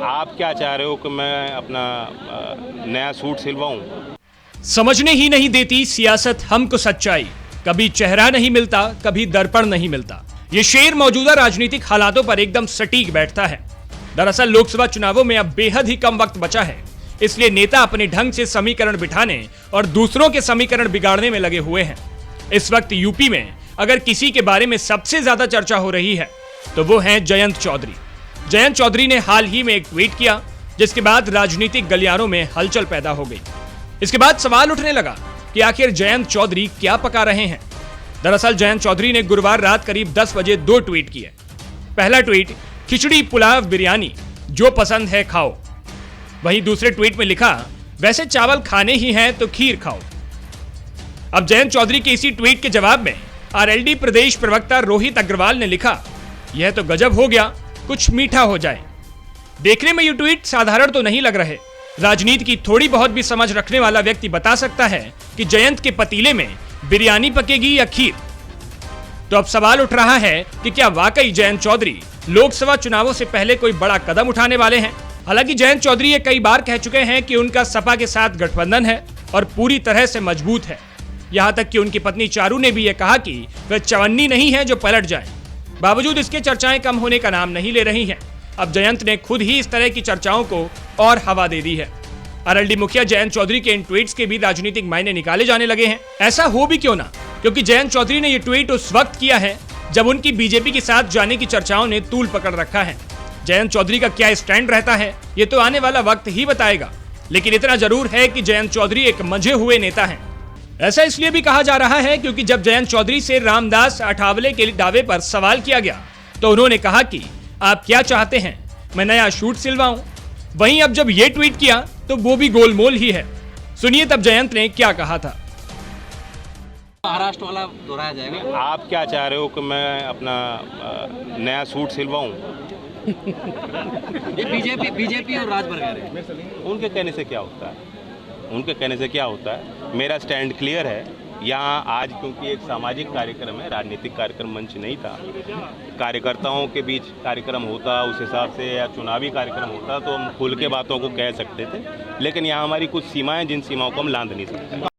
आप क्या चाह रहे हो कि मैं अपना नया सूट सिलवाऊं? समझने ही नहीं देती सियासत हमको सच्चाई, कभी चेहरा नहीं मिलता, कभी दर्पण नहीं मिलता। ये शेर मौजूदा राजनीतिक हालातों पर एकदम सटीक बैठता है। दरअसल लोकसभा चुनावों में अब बेहद ही कम वक्त बचा है, इसलिए नेता अपने ढंग से समीकरण बिठाने और दूसरों के समीकरण बिगाड़ने में लगे हुए हैं। इस वक्त यूपी में अगर किसी के बारे में सबसे ज्यादा चर्चा हो रही है तो वो है जयंत चौधरी। जयंत चौधरी ने हाल ही में एक ट्वीट किया, जिसके बाद राजनीतिक गलियारों में हलचल पैदा हो गई। इसके बाद सवाल उठने लगा कि आखिर जयंत चौधरी क्या पका रहे हैं। दरअसल जयंत चौधरी ने गुरुवार रात करीब 10 बजे 2 ट्वीट किए। पहला ट्वीट, खिचड़ी पुलाव बिरयानी जो पसंद है खाओ। वहीं दूसरे ट्वीट में लिखा, वैसे चावल खाने ही हैं तो खीर खाओ। अब जयंत चौधरी के इसी ट्वीट के जवाब में आरएलडी प्रदेश प्रवक्ता रोहित अग्रवाल ने लिखा, यह तो गजब हो गया, कुछ मीठा हो जाए। देखने में ये ट्वीट साधारण तो नहीं लग रहे। राजनीति की थोड़ी बहुत भी समझ रखने वाला व्यक्ति बता सकता है कि जयंत के पतीले में बिरयानी पकेगी या खीर। तो अब सवाल उठ रहा है कि क्या वाकई जयंत चौधरी लोकसभा चुनावों से पहले कोई बड़ा कदम उठाने वाले हैं। हालांकि जयंत चौधरी ये कई बार कह चुके हैं कि उनका सपा के साथ गठबंधन है और पूरी तरह से मजबूत है। यहां तक कि उनकी पत्नी चारू ने भी यह कहा कि वह चवन्नी नहीं है जो पलट जाए। बावजूद इसके चर्चाएं कम होने का नाम नहीं ले रही हैं। अब जयंत ने खुद ही इस तरह की चर्चाओं को और हवा दे दी है। आरएलडी मुखिया जयंत चौधरी के इन ट्वीट्स के भी राजनीतिक मायने निकाले जाने लगे हैं। ऐसा हो भी क्यों ना, क्योंकि जयंत चौधरी ने ये ट्वीट उस वक्त किया है जब उनकी बीजेपी के साथ जाने की चर्चाओं ने तूल पकड़ रखा है। जयंत चौधरी का क्या स्टैंड रहता है ये तो आने वाला वक्त ही बताएगा, लेकिन इतना जरूर है कि जयंत चौधरी एक मंझे हुए नेता हैं। ऐसा इसलिए भी कहा जा रहा है क्योंकि जब जयंत चौधरी से रामदास अठावले के दावे पर सवाल किया गया तो उन्होंने कहा कि आप क्या चाहते हैं, मैं नया शूट सिलवाऊं। वहीं अब जब ये ट्वीट किया तो वो भी गोलमोल ही है। सुनिए तब जयंत ने क्या कहा था। महाराष्ट्र वाला दोहराया जाएगा। आप क्या चाह रहे हो कि मैं अपना नया सूट सिलवाऊं? ये बीजेपी और राज बरगयारी, उनके कहने से क्या होता है? उनके कहने से क्या होता है? मेरा स्टैंड क्लियर है। यहाँ आज क्योंकि एक सामाजिक कार्यक्रम है, राजनीतिक कार्यक्रम मंच नहीं था। कार्यकर्ताओं के बीच कार्यक्रम होता उस हिसाब से, या चुनावी कार्यक्रम होता तो हम खुल के बातों को कह सकते थे, लेकिन यहाँ हमारी कुछ सीमाएं, जिन सीमाओं को हम लांघ नहीं सकते।